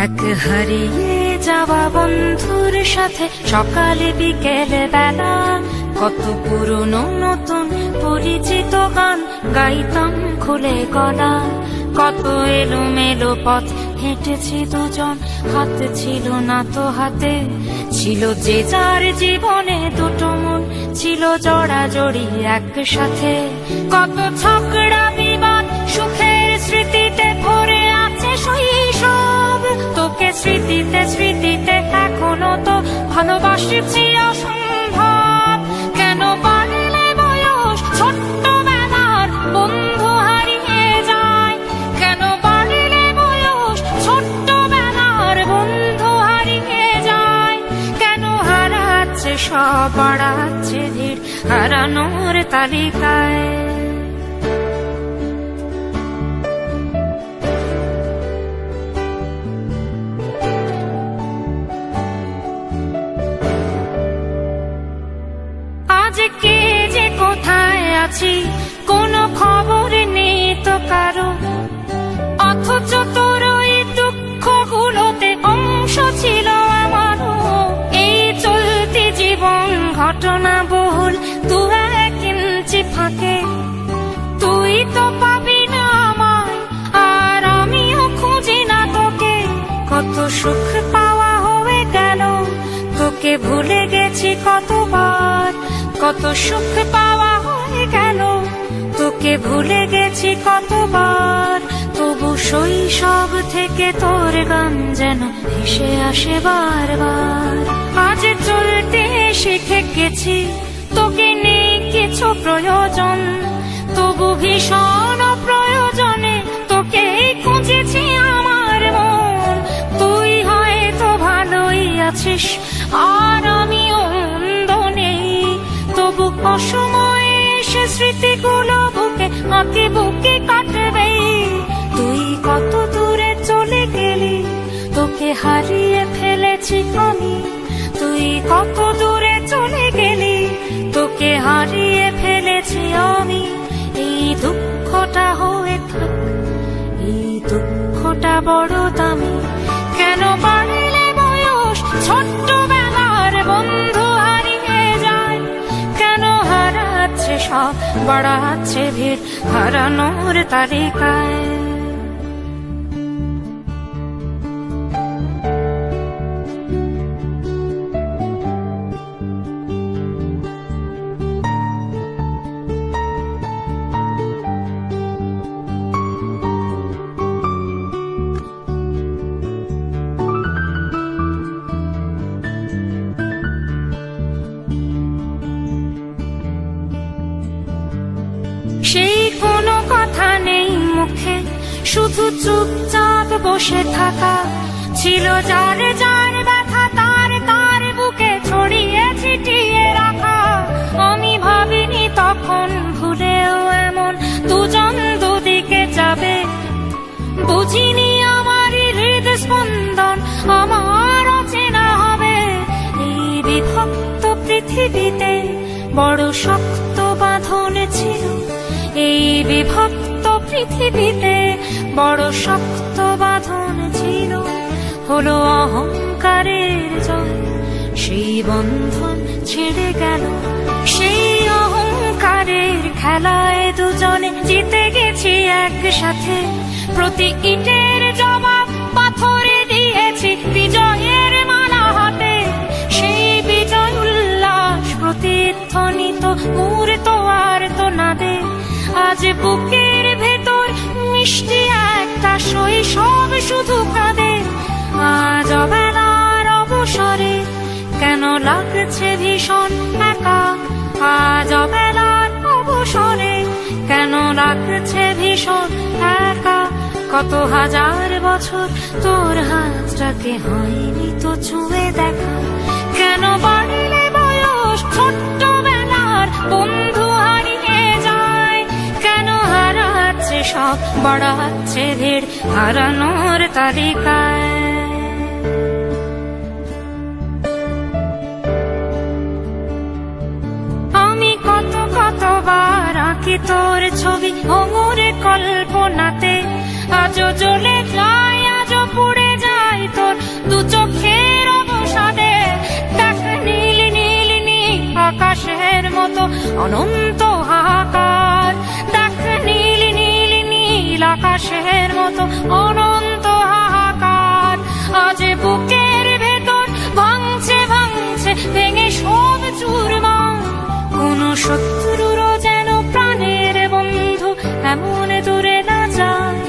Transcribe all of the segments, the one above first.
এক হারিয়ে যাওয়া বন্ধুর সাথে সকালে বিকেলে বেলা কত পুরনো নতুন পরিচিত গান গাইতাম খুলে গলা। কত এলোমেলো পথ হেঁটেছি দুজন, হাত ছিল না তো হাতে। ছিল যে যার জীবনে দুটো মন, ছিল জড়াজড়ি একসাথে। কত ঝগড়া বিবাদ সুখের স্মৃতিতে ভরে আছে শৈশব। তোকে স্মৃতিতে স্মৃতিতে এখনো তো ভালোবাসছি অসম্ভব। কেন বাড়লে বয়স ছোট্টবেলার বন্ধু হারিয়ে যায়? কেন বাড়লে বয়স ছোট্টবেলার বন্ধু হারিয়ে যায়? কেন হারাচ্ছে সব, বাড়াচ্ছে ভিড় হারানোর তালিকায়? আজ কে যে কোথায় আছি কোনো খবর নেই তো কারো, অথচ তোর ওই দুঃখগুলোতে অংশ ছিল আমারও। এই চলতি জীবন ঘটনা বহুল দু এক ইঞ্চি ফাঁকে। তুই তো পাবি না আমায় আর আমিও খুঁজি না তোকে। কত সুখ পাওয়া হয়ে গেল, তোকে ভুলে গেছি কতবার। কত সুখ পাওয়া হয়ে গেল, তোকে ভুলে গেছি কতবার। তবু শৈশব থেকে তোর গান যেন ভেসে আসে বারবার। আজ চলতে শিখে গেছি, তোকে নেই কিছু প্রয়োজন। তবু ভীষণ প্রয়োজনে তোকে খুঁজেছি আমার মন। তুই হয়তো ভালোই আছিস আর আমিও মন্দ নেই। তবু অসময়ে এসে স্মৃতিগুলো বুকে আঁকে বুকে কাটবে। তুই কত দূরে চলে গেলি, তোকে হারিয়ে ফেলেছি আমি। তুই কত দূরে চলে গেলি, তোকে হারিয়ে ফেলেছি আমি। এই দুঃখটা হয়ে থাক, এই দুঃখটা বড় দামি। কেন বাড়লে বয়স ছোট্টবেলার বন্ধু হারিয়ে যায়? কেন হারাচ্ছে সব, বাড়াচ্ছে ভিড় হারানোর তালিকায়? সেই কোনো কথা নেই মুখে, শুধু চুপচাপ বসে থাকা। ছিল যার যার ব্যথা তার তার বুকে ছড়িয়ে ছিটিয়ে রাখা। আমি ভাবিনি তখন ভুলেও এমন দুজন দুদিকে যাবে। বুঝিনি আমার হৃদস্পন্দন আমার অচেনা হবে। এই বিভক্ত পৃথিবীতে বড় শক্ত বাঁধন ছিল। এই বিভক্ত পৃথিবীতে বড় শক্ত বাঁধন ছিল। হলো অহংকারের জয়, সেই বন্ধন ছেড়ে গেল। সেই অহংকারের খেলায় দুজনে জিতে গেছি একসাথে। প্রতি ইটের জবাব পাথরে দিয়েছি বিজয়ের মালা হাতে। সেই বিজয় উল্লাস প্রতিধ্বনিত মুহূর্ত আর তো না দে। আজ বুকের ভেতর মিষ্টি একটা শৈশব শুধু কাঁদে। আজ অবেলার অবসরে কেন লাগছে ভীষণ একা? আজ অবেলার অবসরে কেন লাগছে ভীষণ একা? কত হাজার বছর তোর হাতটাকে হয়নি তো ছুঁয়ে দেখা। কেন বাড়লে বয়স ছোট্টবেলার বন্ধু হারিয়ে যায়? কেন হারাচ্ছে সব, বাড়াচ্ছে ভিড় হারানোর তালিকায়? আমি কতবার আঁকি তোর ছবি ভঙ্গুর কল্পনাতে। আজও জ্বলে যায়, আজও পুড়ে যায় অনন্ত হাহাকার। দেখ নীল নীল নীল আকাশের মতো অনন্ত হাহাকার, আজ বুকের ভেতর ভাঙছে ভাঙছে ভেঙে সব চুরমার। কোন শত্রুরও যেন প্রাণের বন্ধু এমন দূরে না যায়,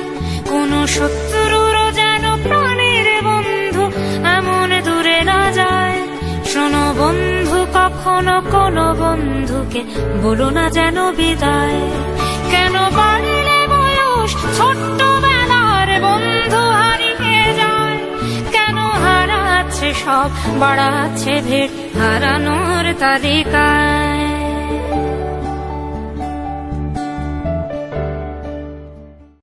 কোন শত্রুরও যেন প্রাণের বন্ধু এমন দূরে না যায়। শোনো বন্ধু, কখনো কোনো বন্ধুকে বলো না যেন বিদায়। কেন বাড়লে বয়স ছোট্টবেলার বন্ধু হারিয়ে যায়, কেন হারাচ্ছে সব বাড়াচ্ছে ভিড় হারানোর তালিকায়।